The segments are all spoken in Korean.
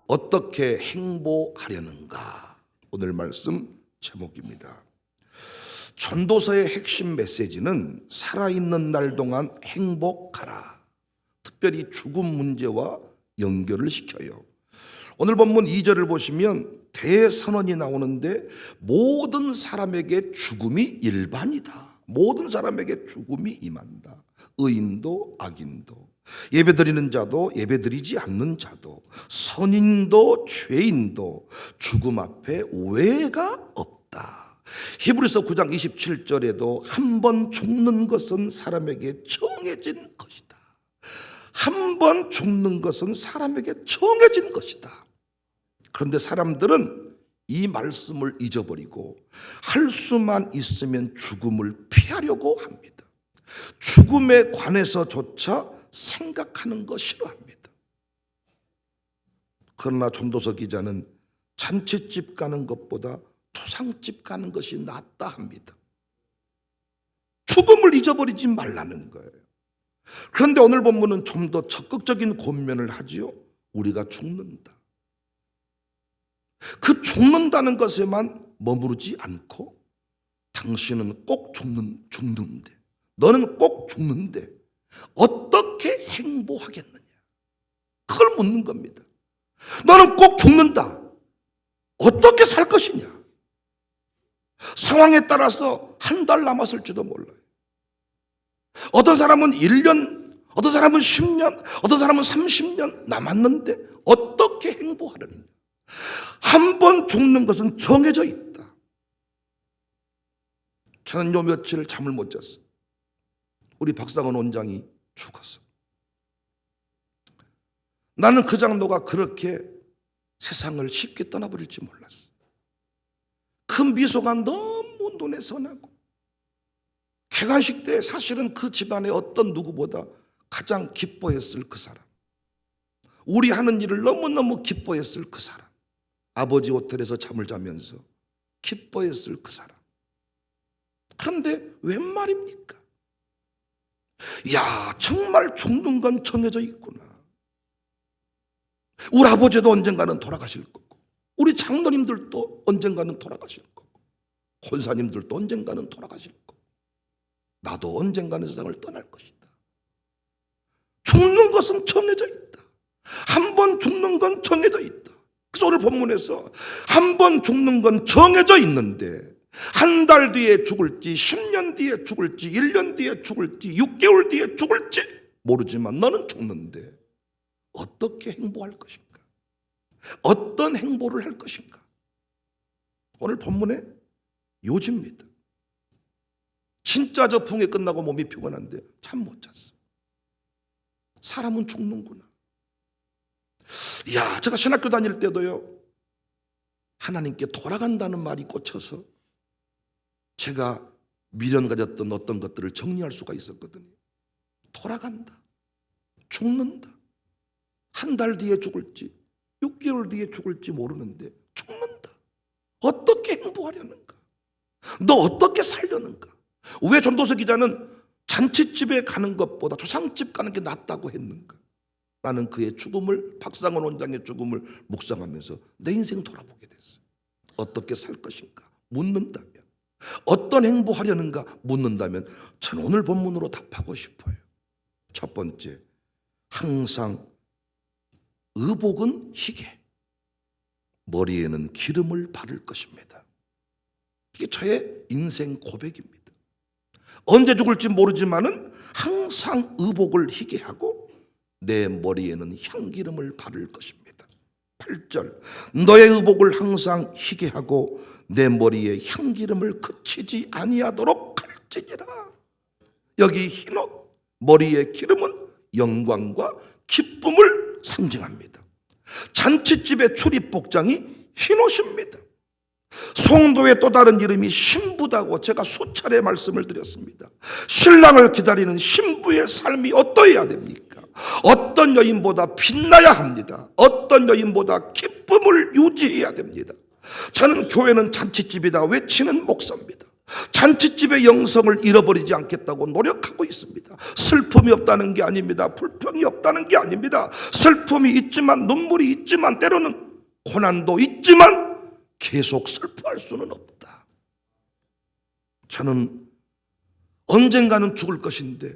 어떻게 행보하려는가? 오늘 말씀 제목입니다. 전도서의 핵심 메시지는 살아있는 날 동안 행복하라. 특별히 죽음 문제와 연결을 시켜요. 오늘 본문 2절을 보시면 대선언이 나오는데 모든 사람에게 죽음이 일반이다. 모든 사람에게 죽음이 임한다. 의인도 악인도, 예배드리는 자도 예배드리지 않는 자도, 선인도 죄인도 죽음 앞에 오해가 없다. 히브리서 9장 27절에도 한 번 죽는 것은 사람에게 정해진 것이다. 한 번 죽는 것은 사람에게 정해진 것이다. 그런데 사람들은 이 말씀을 잊어버리고 할 수만 있으면 죽음을 피하려고 합니다. 죽음에 관해서조차 생각하는 거 싫어합니다. 그러나 전도서 기자는 잔치집 가는 것보다 초상집 가는 것이 낫다 합니다. 죽음을 잊어버리지 말라는 거예요. 그런데 오늘 본문은 좀 더 적극적인 권면을 하지요. 우리가 죽는다. 그 죽는다는 것에만 머무르지 않고 당신은 꼭 죽는데, 너는 꼭 죽는데 어떻게 행보하겠느냐? 그걸 묻는 겁니다. 너는 꼭 죽는다. 어떻게 살 것이냐? 상황에 따라서 한 달 남았을지도 몰라요. 어떤 사람은 1년, 어떤 사람은 10년, 어떤 사람은 30년 남았는데 어떻게 행보하려느냐? 한 번 죽는 것은 정해져 있다. 저는 요 며칠 잠을 못 잤어요. 우리 박상원 원장이 죽었어. 나는 그 장로가 그렇게 세상을 쉽게 떠나버릴지 몰랐어. 그 미소가 너무 눈에 선하고, 개관식 때 사실은 그 집안의 어떤 누구보다 가장 기뻐했을 그 사람, 우리 하는 일을 너무너무 기뻐했을 그 사람, 아버지 호텔에서 잠을 자면서 기뻐했을 그 사람. 그런데 웬 말입니까? 야, 정말 죽는 건 정해져 있구나. 우리 아버지도 언젠가는 돌아가실 거고, 우리 장로님들도 언젠가는 돌아가실 거고, 권사님들도 언젠가는 돌아가실 거고, 나도 언젠가는 세상을 떠날 것이다. 죽는 것은 정해져 있다. 한 번 죽는 건 정해져 있다. 그래서 오늘 본문에서 한 번 죽는 건 정해져 있는데 한 달 뒤에 죽을지, 10년 뒤에 죽을지, 1년 뒤에 죽을지, 6개월 뒤에 죽을지 모르지만 너는 죽는데 어떻게 행보할 것인가? 어떤 행보를 할 것인가? 오늘 본문의 요지입니다. 진짜 저 붕괴 끝나고 몸이 피곤한데 잠 못 잤어. 사람은 죽는구나. 이야, 제가 신학교 다닐 때도요, 하나님께 돌아간다는 말이 꽂혀서 제가 미련 가졌던 어떤 것들을 정리할 수가 있었거든요. 돌아간다, 죽는다, 한 달 뒤에 죽을지 6개월 뒤에 죽을지 모르는데 죽는다. 어떻게 행보하려는가? 너 어떻게 살려는가? 왜 전도서 기자는 잔치집에 가는 것보다 초상집 가는 게 낫다고 했는가? 나는 그의 죽음을, 박상원 원장의 죽음을 묵상하면서 내 인생 돌아보게 됐어요. 어떻게 살 것인가 묻는다면, 어떤 행보하려는가 묻는다면 저는 오늘 본문으로 답하고 싶어요. 첫 번째, 항상 의복은 희게, 머리에는 기름을 바를 것입니다. 이게 저의 인생 고백입니다. 언제 죽을지 모르지만은 항상 의복을 희게 하고 내 머리에는 향기름을 바를 것입니다. 8절, 너의 의복을 항상 희게 하고 내 머리에 향기름을 그치지 아니하도록 할지니라. 여기 흰옷, 머리의 기름은 영광과 기쁨을 상징합니다. 잔치집의 출입복장이 흰옷입니다. 성도의 또 다른 이름이 신부다고 제가 수차례 말씀을 드렸습니다. 신랑을 기다리는 신부의 삶이 어떠해야 됩니까? 어떤 여인보다 빛나야 합니다. 어떤 여인보다 기쁨을 유지해야 됩니다. 저는 교회는 잔치집이다 외치는 목사입니다. 잔치집의 영성을 잃어버리지 않겠다고 노력하고 있습니다. 슬픔이 없다는 게 아닙니다. 불평이 없다는 게 아닙니다. 슬픔이 있지만, 눈물이 있지만, 때로는 고난도 있지만 계속 슬퍼할 수는 없다. 저는 언젠가는 죽을 것인데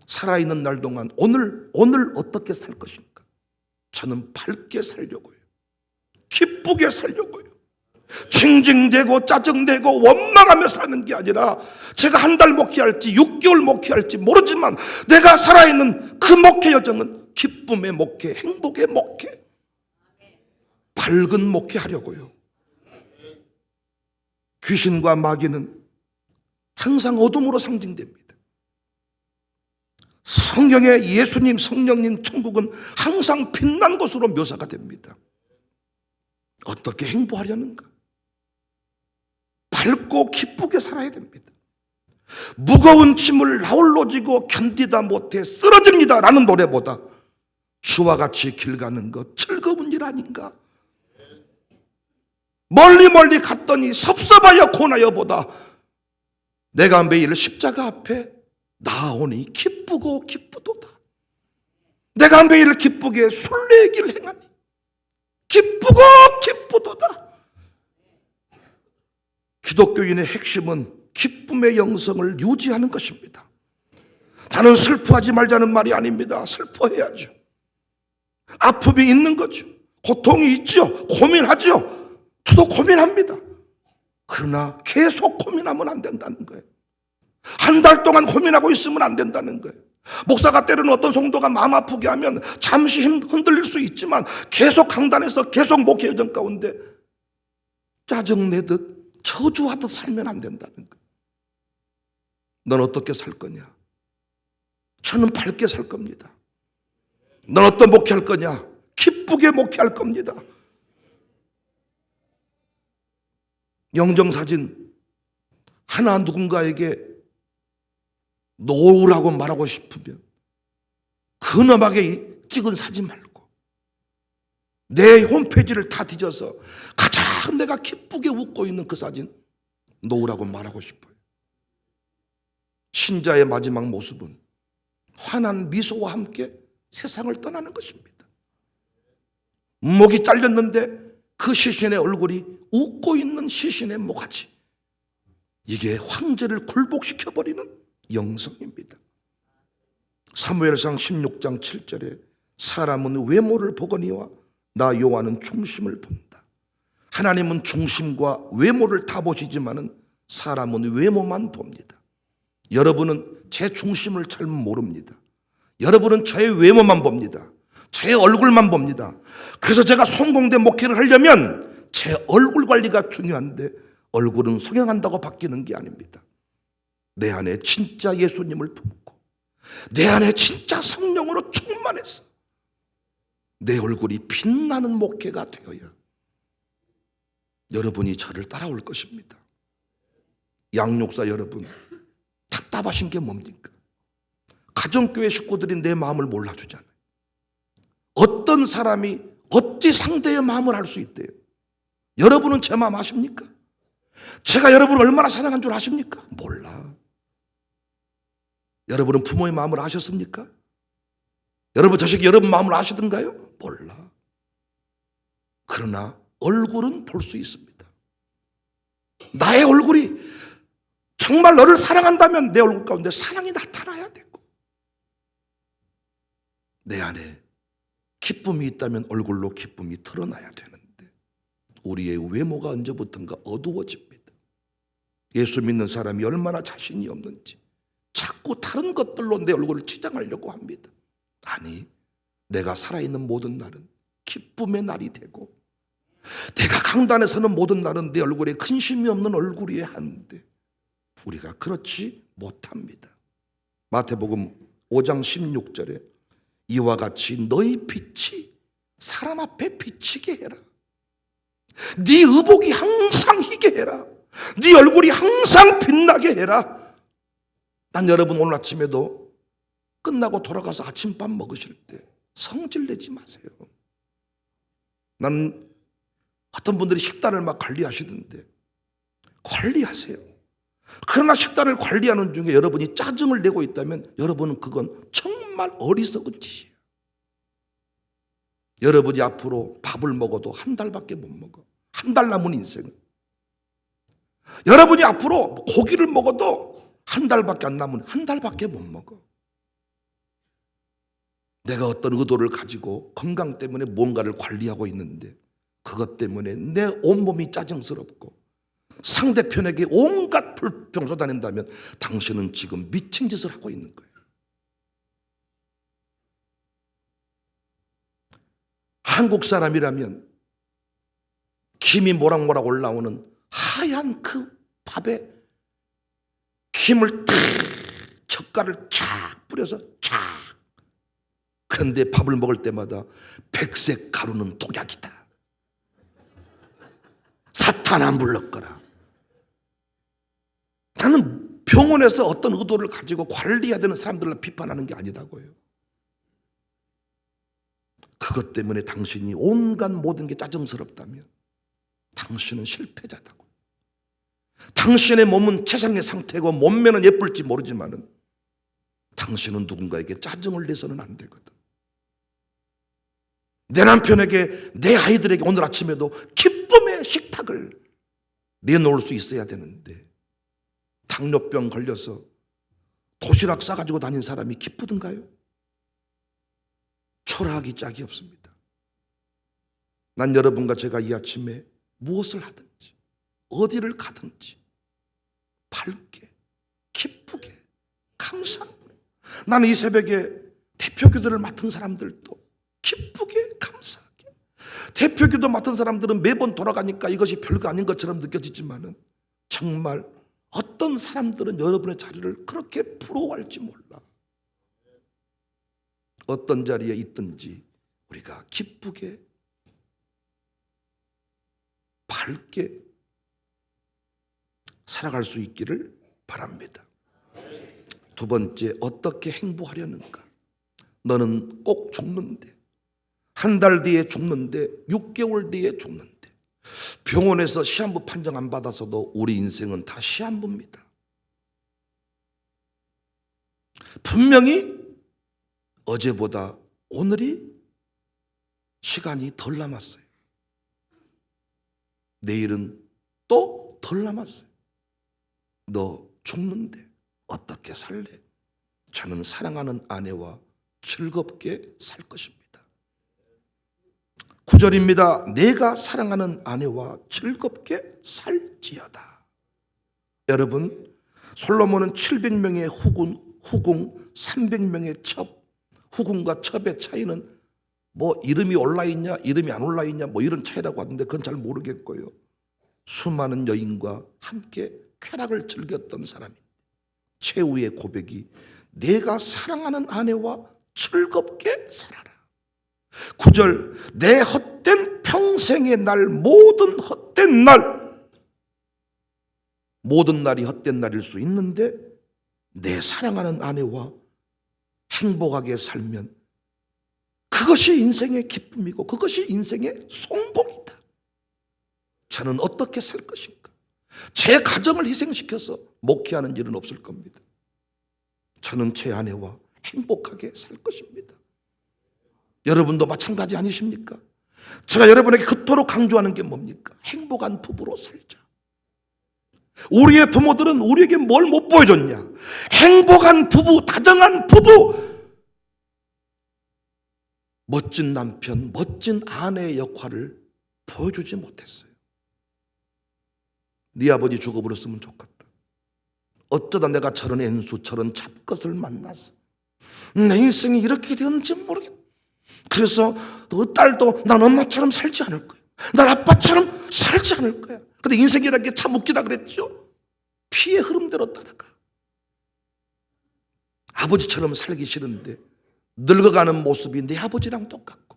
살아있는 날 동안 오늘 어떻게 살 것인가? 저는 밝게 살려고요. 기쁘게 살려고요. 징징대고 짜증내고 원망하며 사는 게 아니라, 제가 한 달 목회할지 6개월 목회할지 모르지만 내가 살아있는 그 목회 여정은 기쁨의 목회, 행복의 목회, 밝은 목회 하려고요. 귀신과 마귀는 항상 어둠으로 상징됩니다. 성경에 예수님, 성령님, 천국은 항상 빛난 것으로 묘사가 됩니다. 어떻게 행보하려는가? 밝고 기쁘게 살아야 됩니다. 무거운 짐을 나홀로 지고 견디다 못해 쓰러집니다 라는 노래보다 주와 같이 길 가는 것 즐거운 일 아닌가? 멀리 갔더니 섭섭하여 고나여보다 내가 매일 십자가 앞에 나오니 기쁘고 기쁘도다. 내가 매일 기쁘게 순례의 길 행하니 기쁘고 기쁘도다. 기독교인의 핵심은 기쁨의 영성을 유지하는 것입니다. 나는 슬퍼하지 말자는 말이 아닙니다. 슬퍼해야죠. 아픔이 있는 거죠. 고통이 있죠. 고민하죠. 저도 고민합니다. 그러나 계속 고민하면 안 된다는 거예요. 한 달 동안 고민하고 있으면 안 된다는 거예요. 목사가 때로는 어떤 성도가 마음 아프게 하면 잠시 흔들릴 수 있지만 계속 강단에서 계속 목회 여정 가운데 짜증내듯 저주하듯 살면 안 된다는 거예요. 넌 어떻게 살 거냐? 저는 밝게 살 겁니다. 넌 어떤 목회할 거냐? 기쁘게 목회할 겁니다. 영정사진 하나 누군가에게 놓으라고 말하고 싶으면 근엄하게 찍은 사진 말고 내 홈페이지를 다 뒤져서 가장 내가 기쁘게 웃고 있는 그 사진 놓으라고 말하고 싶어요. 신자의 마지막 모습은 환한 미소와 함께 세상을 떠나는 것입니다. 목이 잘렸는데 그 시신의 얼굴이 웃고 있는 시신의 모가지, 이게 황제를 굴복시켜버리는 영성입니다. 사무엘상 16장 7절에 사람은 외모를 보거니와 나 여호와는 중심을 본다. 하나님은 중심과 외모를 다 보시지만은 사람은 외모만 봅니다. 여러분은 제 중심을 잘 모릅니다. 여러분은 저의 외모만 봅니다. 제 얼굴만 봅니다. 그래서 제가 성공된 목회를 하려면 제 얼굴 관리가 중요한데 얼굴은 성형한다고 바뀌는 게 아닙니다. 내 안에 진짜 예수님을 품고 내 안에 진짜 성령으로 충만해서 내 얼굴이 빛나는 목회가 되어야 여러분이 저를 따라올 것입니다. 양육사 여러분, 답답하신 게 뭡니까? 가정교회 식구들이 내 마음을 몰라주잖아요. 어떤 사람이 어찌 상대의 마음을 알 수 있대요? 여러분은 제 마음 아십니까? 제가 여러분을 얼마나 사랑한 줄 아십니까? 몰라. 여러분은 부모의 마음을 아셨습니까? 여러분 자식이 여러분 마음을 아시던가요? 몰라. 그러나 얼굴은 볼 수 있습니다. 나의 얼굴이 정말 너를 사랑한다면 내 얼굴 가운데 사랑이 나타나야 되고, 내 안에 기쁨이 있다면 얼굴로 기쁨이 드러나야 되는데 우리의 외모가 언제부턴가 어두워집니다. 예수 믿는 사람이 얼마나 자신이 없는지 자꾸 다른 것들로 내 얼굴을 치장하려고 합니다. 아니, 내가 살아있는 모든 날은 기쁨의 날이 되고 내가 강단에 서는 모든 날은 내 얼굴에 근심이 없는 얼굴이어야 하는데 우리가 그렇지 못합니다. 마태복음 5장 16절에 이와 같이 너희 빛이 사람 앞에 비치게 해라. 네 의복이 항상 희게 해라. 네 얼굴이 항상 빛나게 해라. 난 여러분 오늘 아침에도 끝나고 돌아가서 아침밥 먹으실 때 성질 내지 마세요. 난 어떤 분들이 식단을 막 관리하시던데 관리하세요. 그러나 식단을 관리하는 중에 여러분이 짜증을 내고 있다면 여러분은 그건 정말 어리석은 짓이에요. 여러분이 앞으로 밥을 먹어도 한 달밖에 못 먹어. 한 달 남은 인생은. 여러분이 앞으로 고기를 먹어도 한 달밖에 안 남은 한 달밖에 못 먹어. 내가 어떤 의도를 가지고 건강 때문에 뭔가를 관리하고 있는데 그것 때문에 내 온몸이 짜증스럽고 상대편에게 온갖 불평 쏟아낸다면 당신은 지금 미친 짓을 하고 있는 거예요. 한국 사람이라면 김이 모락모락 올라오는 하얀 그 밥에 김을 탁 젓갈을 쫙 뿌려서 쫙. 그런데 밥을 먹을 때마다 백색 가루는 독약이다. 사탄 안 불렀거라. 나는 병원에서 어떤 의도를 가지고 관리해야 되는 사람들을 비판하는 게 아니다고요. 그것 때문에 당신이 온갖 모든 게 짜증스럽다면 당신은 실패자다고. 당신의 몸은 최상의 상태고 몸매는 예쁠지 모르지만은 당신은 누군가에게 짜증을 내서는 안 되거든. 내 남편에게, 내 아이들에게 오늘 아침에도 기쁨의 식탁을 내놓을 수 있어야 되는데 당뇨병 걸려서 도시락 싸가지고 다닌 사람이 기쁘던가요? 초라하기 짝이 없습니다. 난 여러분과 제가 이 아침에 무엇을 하든지 어디를 가든지 밝게 기쁘게 감사하고, 나는 이 새벽에 대표기도를 맡은 사람들도 기쁘게 감사하게, 대표기도 맡은 사람들은 매번 돌아가니까 이것이 별거 아닌 것처럼 느껴지지만은 정말 어떤 사람들은 여러분의 자리를 그렇게 부러워할지 몰라. 어떤 자리에 있든지 우리가 기쁘게 밝게 살아갈 수 있기를 바랍니다. 두 번째, 어떻게 행복하려는가? 너는 꼭 죽는데, 한 달 뒤에 죽는데, 6개월 뒤에 죽는데, 병원에서 시한부 판정 안 받아서도 우리 인생은 다 시한부입니다. 분명히 어제보다 오늘이 시간이 덜 남았어요. 내일은 또 덜 남았어요. 너 죽는데 어떻게 살래? 저는 사랑하는 아내와 즐겁게 살 것입니다. 9절입니다. 내가 사랑하는 아내와 즐겁게 살지어다. 여러분, 솔로몬은 700명의 후궁 300명의 첩, 후궁과 첩의 차이는 뭐 이름이 올라있냐 이름이 안 올라있냐 뭐 이런 차이라고 하던데 그건 잘 모르겠고요. 수많은 여인과 함께 쾌락을 즐겼던 사람인 최후의 고백이 내가 사랑하는 아내와 즐겁게 살아라. 9절, 내 헛된 평생의 날, 모든 헛된 날, 모든 날이 헛된 날일 수 있는데 내 사랑하는 아내와 행복하게 살면 그것이 인생의 기쁨이고 그것이 인생의 성공이다. 저는 어떻게 살 것인가? 제 가정을 희생시켜서 목회하는 일은 없을 겁니다. 저는 제 아내와 행복하게 살 것입니다. 여러분도 마찬가지 아니십니까? 제가 여러분에게 그토록 강조하는 게 뭡니까? 행복한 부부로 살자. 우리의 부모들은 우리에게 뭘 못 보여줬냐? 행복한 부부, 다정한 부부, 멋진 남편, 멋진 아내의 역할을 보여주지 못했어요. 네 아버지 죽어버렸으면 좋겠다. 어쩌다 내가 저런 앤수, 저런 잡것을 만나서 내 인생이 이렇게 되었는지 모르겠다. 그래서 너 딸도 난 엄마처럼 살지 않을 거야. 난 아빠처럼 살지 않을 거야. 근데 인생이라는 게 참 웃기다 그랬죠. 피의 흐름대로 따라가. 아버지처럼 살기 싫은데 늙어가는 모습이 내 아버지랑 똑같고,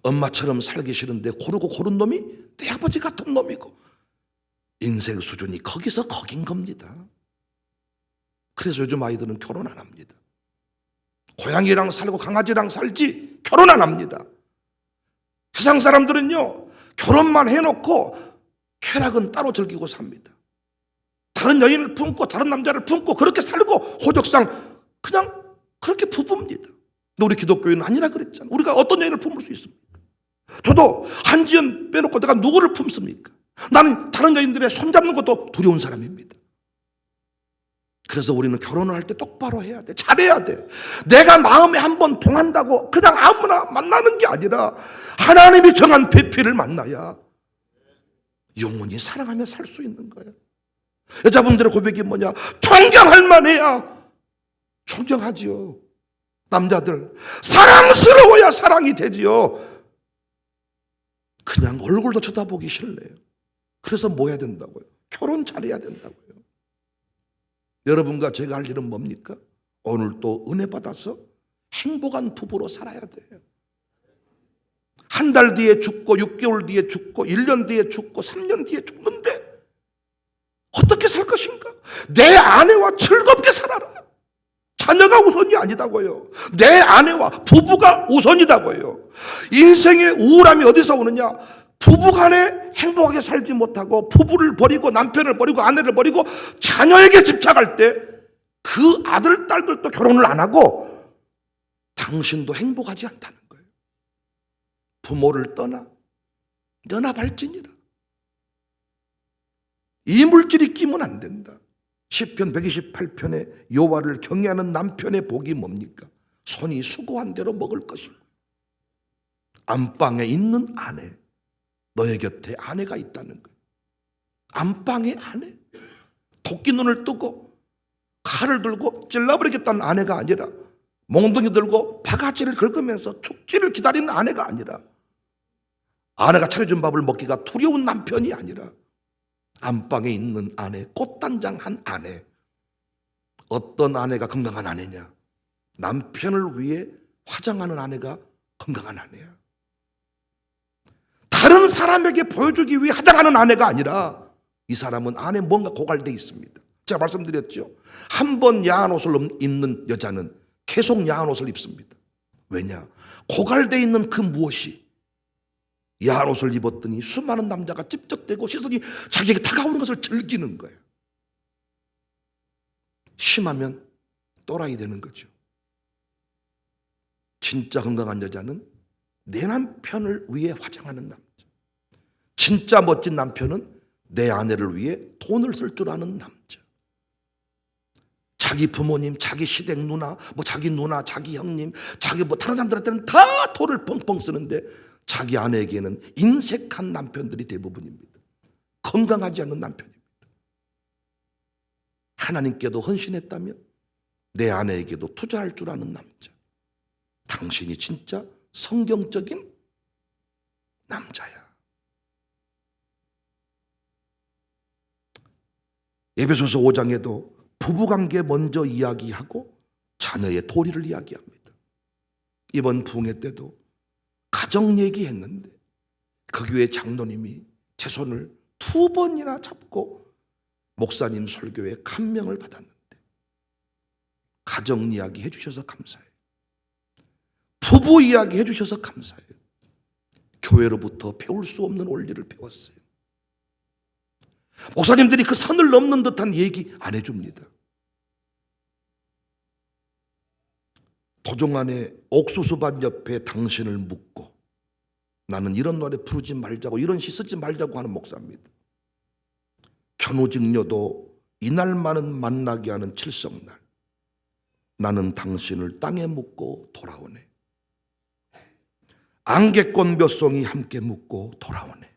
엄마처럼 살기 싫은데 고르고 고른 놈이 내 아버지 같은 놈이고, 인생 수준이 거기서 거긴 겁니다. 그래서 요즘 아이들은 결혼 안 합니다. 고양이랑 살고 강아지랑 살지 결혼 안 합니다. 세상 사람들은요, 결혼만 해놓고 쾌락은 따로 즐기고 삽니다. 다른 여인을 품고 다른 남자를 품고 그렇게 살고 호적상 그냥 그렇게 부부입니다. 근데 우리 기독교인은 아니라 그랬잖아. 우리가 어떤 여인을 품을 수 있습니까? 저도 한지연 빼놓고 내가 누구를 품습니까? 나는 다른 여인들의 손잡는 것도 두려운 사람입니다. 그래서 우리는 결혼을 할 때 똑바로 해야 돼. 잘해야 돼. 내가 마음에 한번 동한다고 그냥 아무나 만나는 게 아니라 하나님이 정한 배필을 만나야 영원히 사랑하며 살 수 있는 거야. 여자분들의 고백이 뭐냐? 존경할 만해야 존경하지요. 남자들 사랑스러워야 사랑이 되지요. 그냥 얼굴도 쳐다보기 싫네요. 그래서 뭐 해야 된다고요? 결혼 잘해야 된다고요. 여러분과 제가 할 일은 뭡니까? 오늘 또 은혜 받아서 행복한 부부로 살아야 돼요. 한 달 뒤에 죽고 6개월 뒤에 죽고 1년 뒤에 죽고 3년 뒤에 죽는데 어떻게 살 것인가? 내 아내와 즐겁게 살아라. 자녀가 우선이 아니다고요. 내 아내와 부부가 우선이다고요. 인생의 우울함이 어디서 오느냐? 부부간에 행복하게 살지 못하고 부부를 버리고 남편을 버리고 아내를 버리고 자녀에게 집착할 때 그 아들, 딸들도 결혼을 안 하고 당신도 행복하지 않다는 거예요. 부모를 떠나 너나 발진이라. 이물질이 끼면 안 된다. 시편 128편에 여호와를 경외하는 남편의 복이 뭡니까? 손이 수고한 대로 먹을 것이고 안방에 있는 아내, 너의 곁에 아내가 있다는 거예요. 안방에 아내, 토끼 눈을 뜨고 칼을 들고 찔러버리겠다는 아내가 아니라 몽둥이 들고 바가지를 긁으면서 축지를 기다리는 아내가 아니라 아내가 차려준 밥을 먹기가 두려운 남편이 아니라 안방에 있는 아내, 꽃단장한 아내. 어떤 아내가 건강한 아내냐? 남편을 위해 화장하는 아내가 건강한 아내야. 다른 사람에게 보여주기 위해 화장하는 아내가 아니라 이 사람은 안에 뭔가 고갈되어 있습니다. 제가 말씀드렸죠. 한 번 야한 옷을 입는 여자는 계속 야한 옷을 입습니다. 왜냐? 고갈되어 있는 그 무엇이 야한 옷을 입었더니 수많은 남자가 찝쩍대고 시선이 자기에게 다가오는 것을 즐기는 거예요. 심하면 또라이 되는 거죠. 진짜 건강한 여자는 내 남편을 위해 화장하는 남자. 진짜 멋진 남편은 내 아내를 위해 돈을 쓸 줄 아는 남자. 자기 부모님, 자기 시댁 누나, 자기 누나, 자기 형님, 자기 다른 사람들한테는 다 돈을 펑펑 쓰는데 자기 아내에게는 인색한 남편들이 대부분입니다. 건강하지 않는 남편입니다. 하나님께도 헌신했다면 내 아내에게도 투자할 줄 아는 남자. 당신이 진짜 성경적인 남자야. 에베소서 5장에도 부부관계 먼저 이야기하고 자녀의 도리를 이야기합니다. 이번 부흥회 때도 가정 얘기했는데 그 교회 장로님이 제 손을 2번이나 잡고 목사님 설교에 감명을 받았는데 가정 이야기 해주셔서 감사해요. 부부 이야기 해주셔서 감사해요. 교회로부터 배울 수 없는 원리를 배웠어요. 목사님들이 그 선을 넘는 듯한 얘기 안 해줍니다. 도종 안에 옥수수밭 옆에 당신을 묻고 나는 이런 노래 부르지 말자고 이런 시 쓰지 말자고 하는 목사입니다. 견우직녀도 이날만은 만나게 하는 칠성날 나는 당신을 땅에 묻고 돌아오네. 안개꽃 몇 송이 함께 묻고 돌아오네.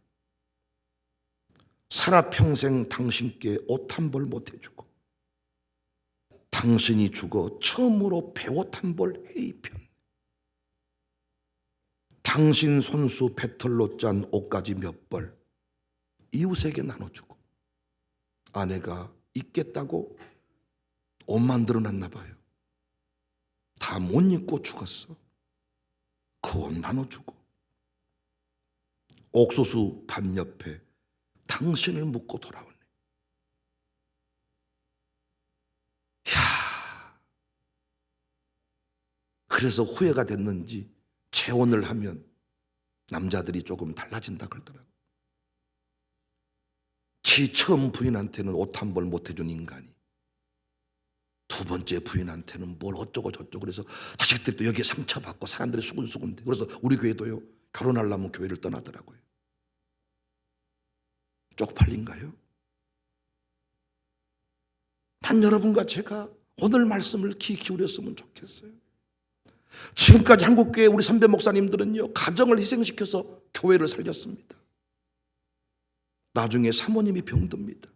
살아 평생 당신께 옷 한 벌 못 해주고 당신이 죽어 처음으로 배옷 한 벌 해입혔네. 당신 손수 배털로 짠 옷가지 몇 벌 이웃에게 나눠주고 아내가 있겠다고 옷 만들어놨나 봐요. 다 못 입고 죽었어. 그 옷 나눠주고 옥수수 밭 옆에 당신을 묻고 돌아오네. 야, 그래서 후회가 됐는지 재혼을 하면 남자들이 조금 달라진다 그러더라고요. 지 처음 부인한테는 옷 한 벌 못 해준 인간이 두 번째 부인한테는 뭘 어쩌고 저쩌고 그래서 자식들이 또 여기에 상처받고 사람들이 수군수군대. 그래서 우리 교회도요, 결혼하려면 교회를 떠나더라고요. 쪽팔린가요? 난 여러분과 제가 오늘 말씀을 귀 기울였으면 좋겠어요. 지금까지 한국교회 우리 선배 목사님들은요, 가정을 희생시켜서 교회를 살렸습니다. 나중에 사모님이 병듭니다.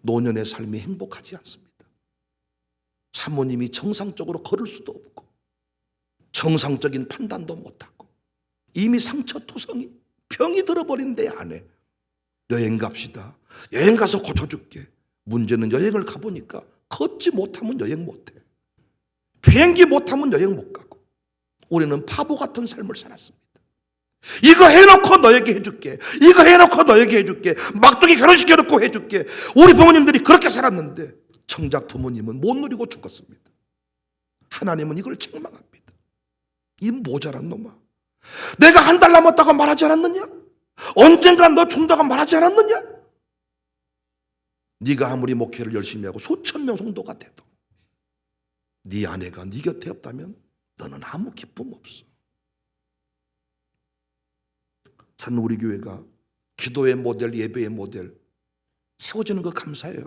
노년의 삶이 행복하지 않습니다. 사모님이 정상적으로 걸을 수도 없고 정상적인 판단도 못하고 이미 상처투성이 병이 들어버린 내 아내, 여행 갑시다. 여행 가서 고쳐줄게. 문제는 여행을 가보니까 걷지 못하면 여행 못해. 비행기 못하면 여행 못 가고 우리는 바보 같은 삶을 살았습니다. 이거 해놓고 너에게 해줄게. 이거 해놓고 너에게 해줄게. 막둥이 결혼시켜놓고 해줄게. 우리 부모님들이 그렇게 살았는데 정작 부모님은 못 누리고 죽었습니다. 하나님은 이걸 책망합니다. 이 모자란 놈아, 내가 한 달 남았다고 말하지 않았느냐? 언젠간 너 죽는다고 말하지 않았느냐? 네가 아무리 목회를 열심히 하고 수천 명 성도가 돼도 네 아내가 네 곁에 없다면 너는 아무 기쁨 없어. 저는 우리 교회가 기도의 모델, 예배의 모델 세워지는 거 감사해요.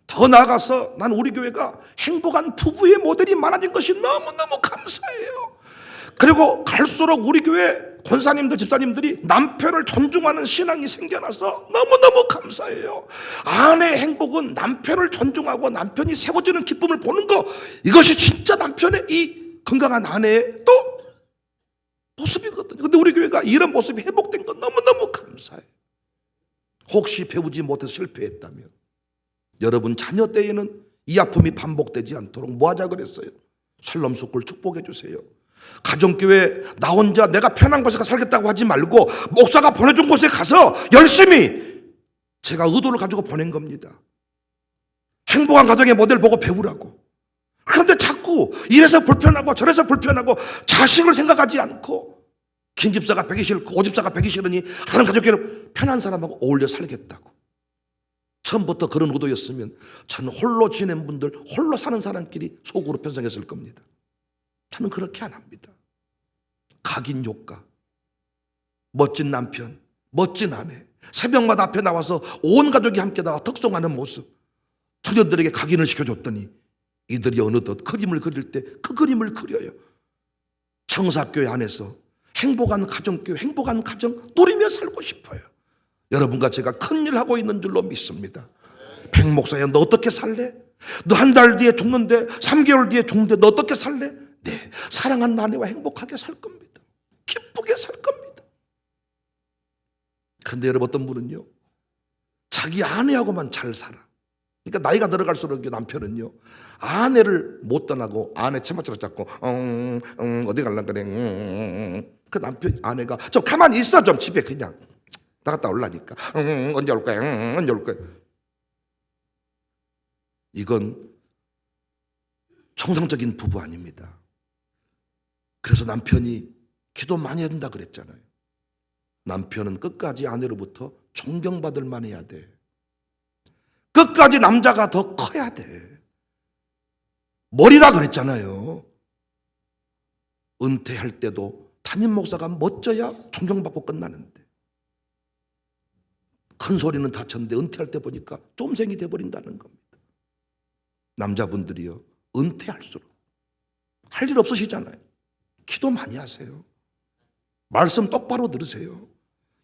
더 나아가서 난 우리 교회가 행복한 부부의 모델이 많아진 것이 너무너무 감사해요. 그리고 갈수록 우리 교회 권사님들, 집사님들이 남편을 존중하는 신앙이 생겨나서 너무너무 감사해요. 아내의 행복은 남편을 존중하고 남편이 세워지는 기쁨을 보는 거, 이것이 진짜 남편의 이 건강한 아내의 또 모습이거든요. 근데 우리 교회가 이런 모습이 회복된 건 너무너무 감사해요. 혹시 배우지 못해서 실패했다면 여러분 자녀 때에는 이 아픔이 반복되지 않도록 뭐 하자 그랬어요? 샬롬 스쿨 축복해 주세요. 가정교회 나 혼자 내가 편한 곳에 가서 살겠다고 하지 말고 목사가 보내준 곳에 가서 열심히 제가 의도를 가지고 보낸 겁니다. 행복한 가정의 모델 보고 배우라고. 그런데 자꾸 이래서 불편하고 저래서 불편하고 자식을 생각하지 않고 김 집사가 배기 싫고 오 집사가 배기 싫으니 다른 가족끼리 편한 사람하고 어울려 살겠다고. 처음부터 그런 의도였으면 저는 홀로 지낸 분들, 홀로 사는 사람끼리 속으로 편성했을 겁니다. 저는 그렇게 안 합니다. 각인 효과, 멋진 남편, 멋진 아내, 새벽마다 앞에 나와서 온 가족이 함께 나와 덕송하는 모습, 청년들에게 각인을 시켜줬더니 이들이 어느덧 그림을 그릴 때 그 그림을 그려요. 청사교회 안에서 행복한 가정교회, 행복한 가정 누리며 살고 싶어요. 여러분과 제가 큰일 하고 있는 줄로 믿습니다. 백 목사야, 너 어떻게 살래? 너 한 달 뒤에 죽는데, 3개월 뒤에 죽는데 너 어떻게 살래? 네, 사랑하는 아내와 행복하게 살 겁니다. 기쁘게 살 겁니다. 그런데 여러분, 어떤 분은요, 자기 아내하고만 잘 살아. 그러니까 나이가 들어갈수록 남편은요, 아내를 못 떠나고 아내 채맞춰서 잡고 어디 갈라 그래. 그 남편, 아내가 좀 가만히 있어, 좀 집에 그냥 나갔다 올라니까 언제 올 거야? 언제 올 거야? 이건 정상적인 부부 아닙니다. 그래서 남편이 기도 많이 해야 된다 그랬잖아요. 남편은 끝까지 아내로부터 존경받을 만 해야 돼. 끝까지 남자가 더 커야 돼. 머리라 그랬잖아요. 은퇴할 때도 담임 목사가 멋져야 존경받고 끝나는데, 큰 소리는 다쳤는데 은퇴할 때 보니까 쫌생이 돼버린다는 겁니다. 남자분들이요, 은퇴할수록 할 일 없으시잖아요. 기도 많이 하세요. 말씀 똑바로 들으세요.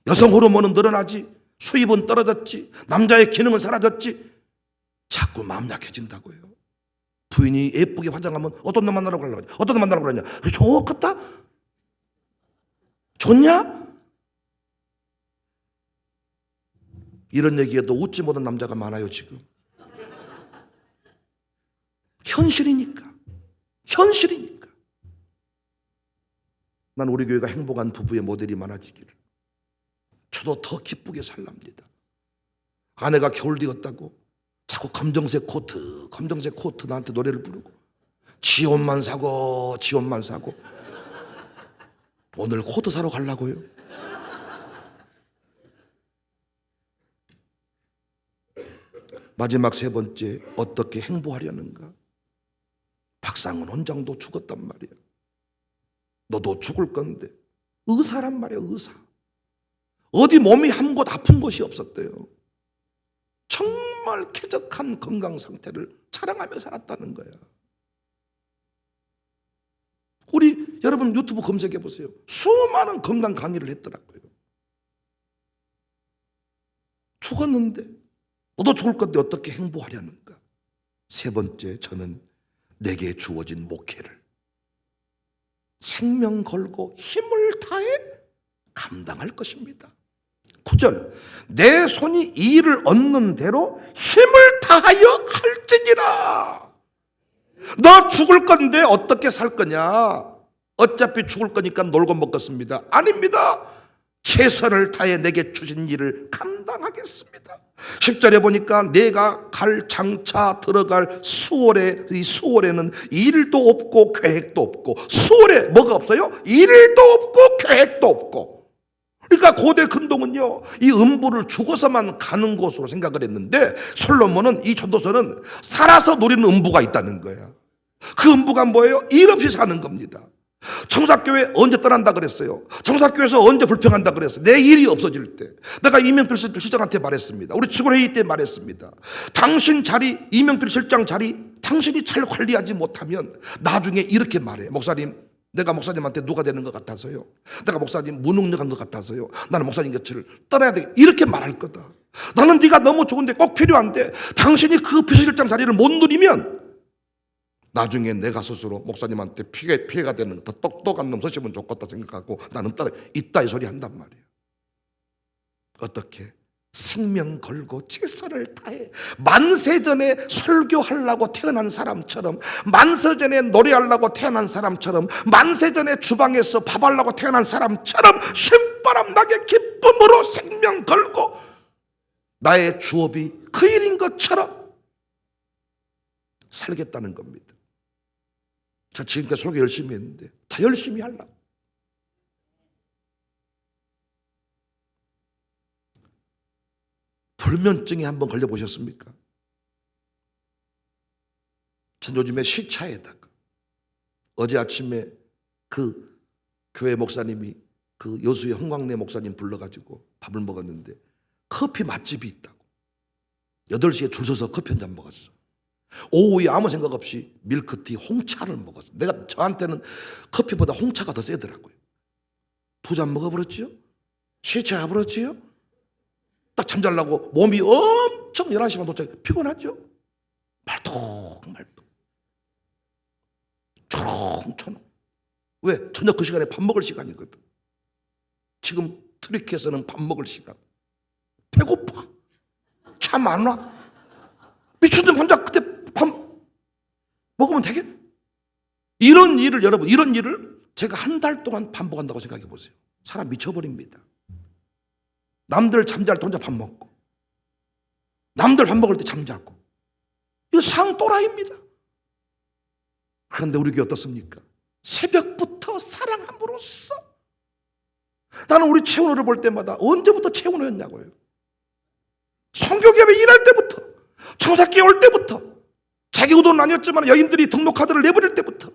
여성 호르몬은 늘어나지, 수입은 떨어졌지, 남자의 기능은 사라졌지, 자꾸 마음 약해진다고요. 부인이 예쁘게 화장하면 어떤 놈 만나라고 그러냐, 어떤 놈 만나라고 그러냐, 좋겠다? 좋냐? 이런 얘기에도 웃지 못한 남자가 많아요 지금. 현실이니까. 현실이니까. 난 우리 교회가 행복한 부부의 모델이 많아지기를, 저도 더 기쁘게 살랍니다. 아내가 겨울 되었다고 자꾸 검정색 코트 나한테 노래를 부르고, 지 옷만 사고 지 옷만 사고. 오늘 코트 사러 가려고요. 마지막 세 번째, 어떻게 행보하려는가? 박상훈 원장도 죽었단 말이야. 너도 죽을 건데. 의사란 말이야, 의사. 어디 몸이 한 곳 아픈 곳이 없었대요. 정말 쾌적한 건강 상태를 자랑하며 살았다는 거야. 우리 여러분 유튜브 검색해 보세요. 수많은 건강 강의를 했더라고요. 죽었는데 너도 죽을 건데 어떻게 행보하려는가? 세 번째, 저는 내게 주어진 목회를 생명 걸고 힘을 다해 감당할 것입니다. 9절, 내 손이 이 일을 얻는 대로 힘을 다하여 할지니라. 너 죽을 건데 어떻게 살 거냐? 어차피 죽을 거니까 놀고 먹겠습니다. 아닙니다. 최선을 다해 내게 주신 일을 감당하겠습니다. 10절에 보니까 내가 갈 장차 들어갈 수월에, 이 수월에는 일도 없고 계획도 없고. 수월에 뭐가 없어요? 일도 없고 계획도 없고. 그러니까 고대 근동은요, 이 음부를 죽어서만 가는 곳으로 생각을 했는데, 솔로몬은, 이 전도서는 살아서 누리는 음부가 있다는 거야. 그 음부가 뭐예요? 일 없이 사는 겁니다. 청사교회 언제 떠난다 그랬어요? 청사교회에서 언제 불평한다 그랬어요? 내 일이 없어질 때. 내가 이명필 실장한테 말했습니다. 우리 직원회의 때 말했습니다. 당신 자리, 이명필 실장 자리 당신이 잘 관리하지 못하면 나중에 이렇게 말해. 목사님, 내가 목사님한테 누가 되는 것 같아서요, 내가 목사님 무능력한 것 같아서요, 나는 목사님 곁을 떠나야 돼, 이렇게 말할 거다. 나는 네가 너무 좋은데 꼭 필요한데 당신이 그 비서실장 자리를 못 누리면 나중에 내가 스스로 목사님한테 피해가 되는 더 똑똑한 놈 쓰시면 좋겠다 생각하고 나는 따라 이따위 소리 한단 말이에요. 어떻게? 생명 걸고 최선을 다해 만세전에 설교하려고 태어난 사람처럼, 만세전에 노래하려고 태어난 사람처럼, 만세전에 주방에서 밥하려고 태어난 사람처럼 신바람 나게 기쁨으로 생명 걸고 나의 주업이 그 일인 것처럼 살겠다는 겁니다. 자, 지금까지 설교 열심히 했는데 다 열심히 하려고. 불면증에 한번 걸려보셨습니까? 전 요즘에 시차에다가 어제 아침에 그 교회 목사님이 그 여수의 홍광래 목사님 불러가지고 밥을 먹었는데 커피 맛집이 있다고 8시에 줄 서서 커피 한 잔 먹었어. 오후에 아무 생각 없이 밀크티 홍차를 먹었어. 내가 저한테는 커피보다 홍차가 더 세더라고요. 2잔 먹어버렸지요? 시차해버렸지요? 딱 잠자려고 몸이 엄청 11시만 도착해. 피곤하죠? 말똥말똥 초롱초롱. 왜? 저녁 그 시간에 밥 먹을 시간이거든. 지금 트리키에서는 밥 먹을 시간. 배고파. 참 안 와. 미친놈 혼자 그때 밥 먹으면 되겠? 이런 일을, 여러분, 이런 일을 제가 한 달 동안 반복한다고 생각해 보세요. 사람 미쳐버립니다. 남들 잠잘 때 혼자 밥 먹고, 남들 밥 먹을 때 잠자고. 이거 상또라이입니다. 그런데 우리 교회 어떻습니까? 새벽부터 사랑함으로써. 나는 우리 최은호를 볼 때마다 언제부터 최은호였냐고요. 성교기업에 일할 때부터, 청사기에 올 때부터, 자기 의도는 아니었지만 여인들이 등록카드를 내버릴 때부터,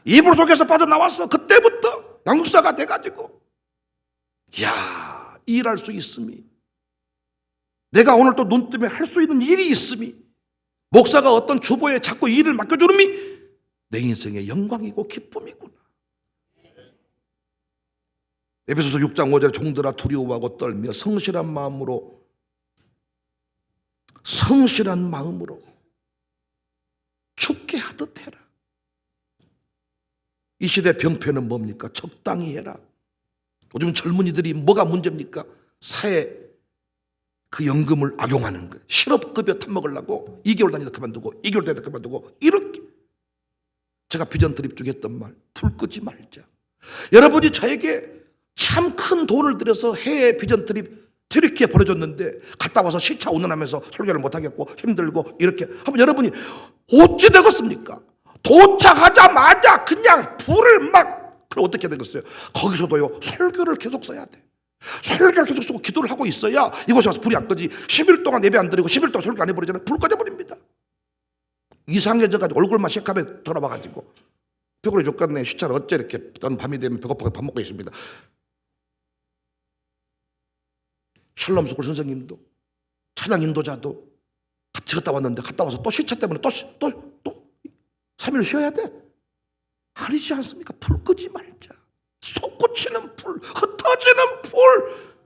이불 속에서 빠져나왔어. 그때부터 양육사가 돼가지고, 이야, 일할 수 있음이, 내가 오늘 또 눈 뜨면 할 수 있는 일이 있음이, 목사가 어떤 주보에 자꾸 일을 맡겨주름이 내 인생의 영광이고 기쁨이구나. 에베소서 6장 5절에 종들아 두려워하고 떨며 성실한 마음으로 죽게 하듯 해라. 이 시대 병폐는 뭡니까? 적당히 해라. 요즘 젊은이들이 뭐가 문제입니까? 사회 그 연금을 악용하는 거예요. 실업급여 탑먹으려고 2개월 다니다 그만두고 2개월 다니다 그만두고 이렇게. 제가 비전 드립 중에 했던 말, 불 끄지 말자. 여러분이 저에게 참 큰 돈을 들여서 해외 비전 드립 튀르키에 보내줬는데 갔다 와서 시차 운운하면서 설교를 못하겠고 힘들고 이렇게 하면 여러분이 어찌 되겠습니까? 도착하자마자 그냥 불을 막, 그럼 어떻게 되겠어요? 거기서도요 설교를 계속 써야 돼. 설교를 계속 쓰고 기도를 하고 있어야 이곳에 와서 불이 안 꺼지. 10일 동안 예배 안 드리고 10일 동안 설교 안 해버리잖아요. 불 꺼져버립니다. 이상해져가지고 얼굴만 시커멓게 돌아봐가지고 피곤해 죽겠네. 시차를 어째 이렇게 밤이 되면 배고프게 밥 먹고 있습니다. 샬롬 스쿨 선생님도 찬양 인도자도 같이 갔다 왔는데 갔다 와서 또 시차 때문에 또 3일 쉬어야 돼. 아니지 않습니까? 불 끄지 말자. 솟구치는 불, 흩어지는 불.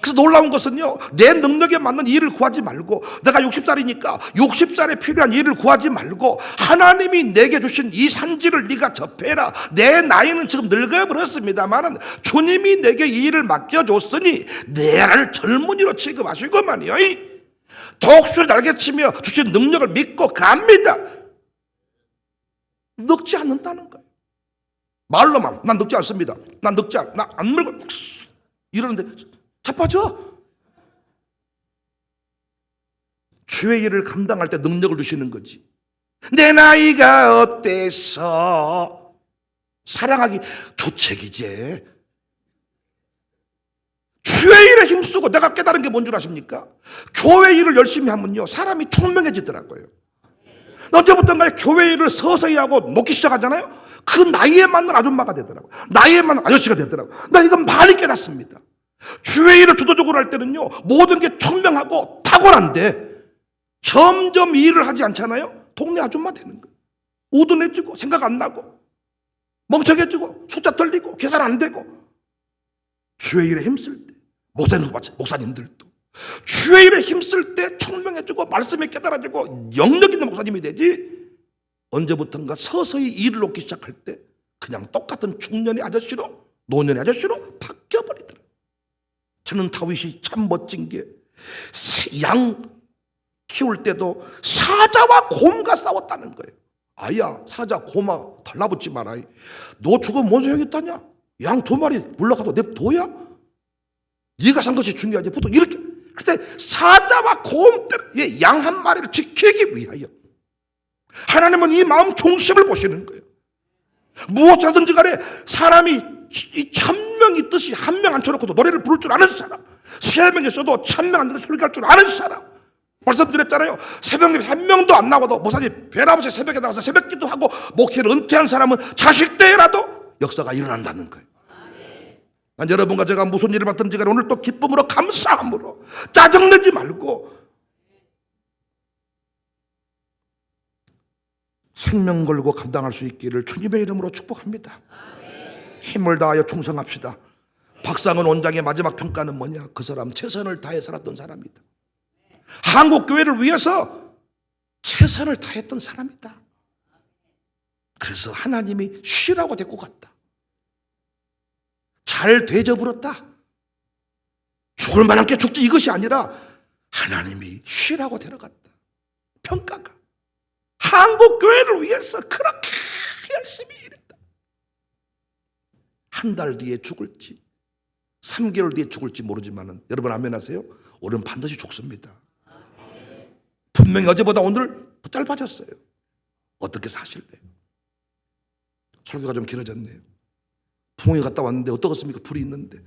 그래서 놀라운 것은요, 내 능력에 맞는 일을 구하지 말고, 내가 60살이니까 60살에 필요한 일을 구하지 말고, 하나님이 내게 주신 이 산지를 네가 접해라. 내 나이는 지금 늙어버렸습니다만은 주님이 내게 이 일을 맡겨줬으니 내를 젊은이로 취급하시고만요. 독수리 날개치며 주신 능력을 믿고 갑니다. 늙지 않는다는 거예요. 말로만 난 늙지 않습니다. 난 안 늙어. 이러는데 자빠져. 주의 일을 감당할 때 능력을 주시는 거지. 내 나이가 어때서 사랑하기 주책이지. 주의 일에 힘쓰고 내가 깨달은 게 뭔 줄 아십니까? 교회 일을 열심히 하면요 사람이 총명해지더라고요. 언제부턴가 교회 일을 서서히 하고 놓기 시작하잖아요. 그 나이에 맞는 아줌마가 되더라고요. 나이에 맞는 아저씨가 되더라고요. 나 이건 많이 깨닫습니다. 주의 일을 주도적으로 할 때는요 모든 게 총명하고 탁월한데 점점 이 일을 하지 않잖아요. 동네 아줌마 되는 거예요. 우둔해지고 생각 안 나고 멍청해지고 숫자 틀리고 계산 안 되고. 주의 일에 힘쓸 때 목사님들도 주의 일에 힘쓸 때 총명해지고 말씀에 깨달아지고 영력 있는 목사님이 되지. 언제부턴가 서서히 일을 놓기 시작할 때 그냥 똑같은 중년의 아저씨로 노년의 아저씨로 바뀌어버리더라. 저는 다윗이 참 멋진 게 양 키울 때도 사자와 곰과 싸웠다는 거예요. 아야 사자 곰아 달라붙지 마라. 너 죽으면 뭔 소용이 있다냐. 양 2마리 물러가도 냅둬야 네가 산 것이 중요하지. 보통 이렇게 그래서 사자와 곰 때문에 양 1마리를 지키기 위하여 하나님은 이 마음 중심을 보시는 거예요. 무엇이라든지 간에 사람이 이 1000명 있듯이 한 명 앉혀놓고도 노래를 부를 줄 아는 사람, 3명 있어도 1000명 앉아서 설교할 줄 아는 사람. 말씀드렸잖아요. 새벽에 1명도 안 나와도 목사님 별 아버지 새벽에 나가서 새벽기도 하고 목회를 은퇴한 사람은 자식 때라도 역사가 일어난다는 거예요. 난 여러분과 제가 무슨 일을 받든지 간에 오늘 또 기쁨으로 감사함으로 짜증내지 말고 생명 걸고 감당할 수 있기를 주님의 이름으로 축복합니다. 힘을 다하여 충성합시다. 박상은 원장의 마지막 평가는 뭐냐? 그 사람 최선을 다해 살았던 사람이다. 한국 교회를 위해서 최선을 다했던 사람이다. 그래서 하나님이 쉬라고 데리고 갔다. 잘 되져버렸다. 죽을 만한 게 죽지 이것이 아니라 하나님이 쉬라고 데려갔다. 평가가 한국 교회를 위해서 그렇게 열심히 일했다. 한 달 뒤에 죽을지 3개월 뒤에 죽을지 모르지만 여러분 아멘 하세요? 오늘은 반드시 죽습니다. 분명히 어제보다 오늘 더 짧아졌어요. 어떻게 사실래요? 설교가 좀 길어졌네요. 부모님 갔다 왔는데 어떻겠습니까? 불이 있는데.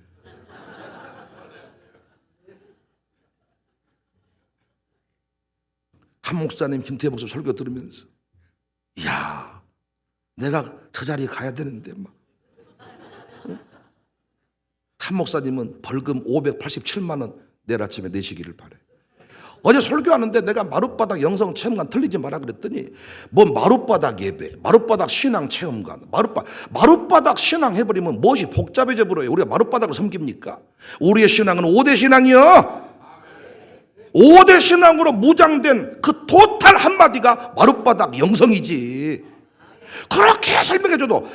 한 목사님 김태희 목사 설교 들으면서 이야 내가 저 자리에 가야 되는데 막. 한 목사님은 벌금 587만 원 내일 아침에 내시기를 바래. 어제 설교하는데 내가 마룻바닥 영성 체험관 틀리지 마라 그랬더니 뭐 마룻바닥 예배, 마룻바닥 신앙 체험관, 마룻바닥 신앙 해버리면 무엇이 복잡해져 버려요. 우리가 마룻바닥을 섬깁니까? 우리의 신앙은 5대 신앙이요. 5대 신앙으로 무장된 그 토탈 한마디가 마룻바닥 영성이지. 그렇게 설명해줘도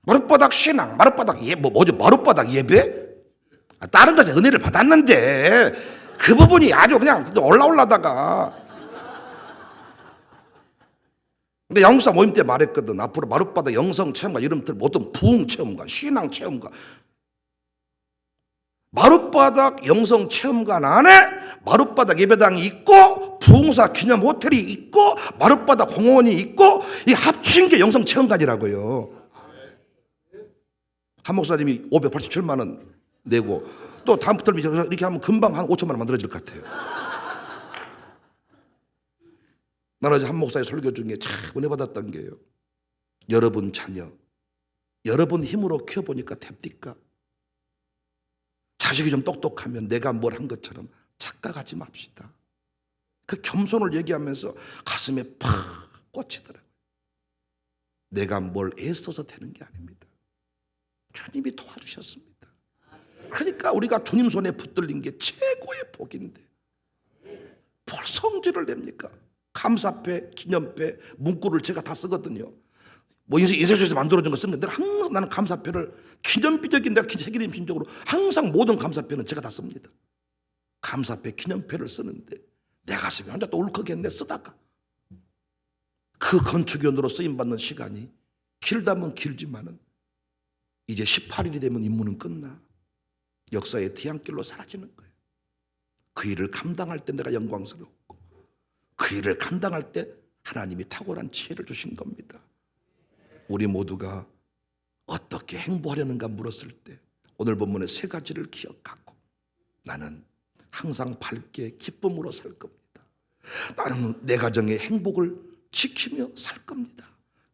마룻바닥 신앙, 마룻바닥 마룻바닥 예배? 다른 것에 은혜를 받았는데 그 부분이 아주 그냥 올라다가 근데 양육사 모임 때 말했거든. 앞으로 마룻바닥 영성 체험관 이름들 모든 부흥 체험관, 신앙 체험관, 마룻바닥 영성 체험관 안에 마룻바닥 예배당이 있고 부흥사 기념 호텔이 있고 마룻바닥 공원이 있고 이 합친 게 영성 체험관이라고요. 한 목사님이 587만 원 내고 또 다음부터 이렇게 하면 금방 한 5천만 원 만들어질 것 같아요. 나는 어제 한 목사의 설교 중에 참 은혜 받았던 게요. 여러분 자녀, 여러분 힘으로 키워보니까 됩니까? 자식이 좀 똑똑하면 내가 뭘 한 것처럼 착각하지 맙시다. 그 겸손을 얘기하면서 가슴에 팍 꽂히더라고요. 내가 뭘 애써서 되는 게 아닙니다. 주님이 도와주셨습니다. 그러니까 우리가 주님 손에 붙들린 게 최고의 복인데 뭘 성질을 냅니까? 감사패, 기념패, 문구를 제가 다 쓰거든요. 뭐 예수에서 만들어진 거 쓰는 거 내가 항상 나는 감사패를 기념비적인 내가 책임심적으로 항상 모든 감사패는 제가 다 씁니다. 감사패, 기념패를 쓰는데 내 가슴이 혼자 또 울컥했네 쓰다가. 그 건축위원으로 쓰임받는 시간이 길다면 길지만은 이제 18일이 되면 임무는 끝나. 역사의 뒤안길로 사라지는 거예요. 그 일을 감당할 때 내가 영광스럽고 그 일을 감당할 때 하나님이 탁월한 지혜를 주신 겁니다. 우리 모두가 어떻게 행복하려는가 물었을 때 오늘 본문의 세 가지를 기억하고 나는 항상 밝게 기쁨으로 살 겁니다. 나는 내 가정의 행복을 지키며 살 겁니다.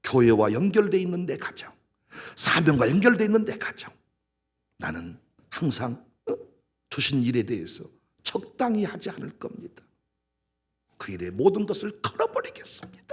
교회와 연결되어 있는 내 가정, 사명과 연결되어 있는 내 가정, 나는 항상 주신 일에 대해서 적당히 하지 않을 겁니다. 그 일의 모든 것을 걸어버리겠습니다.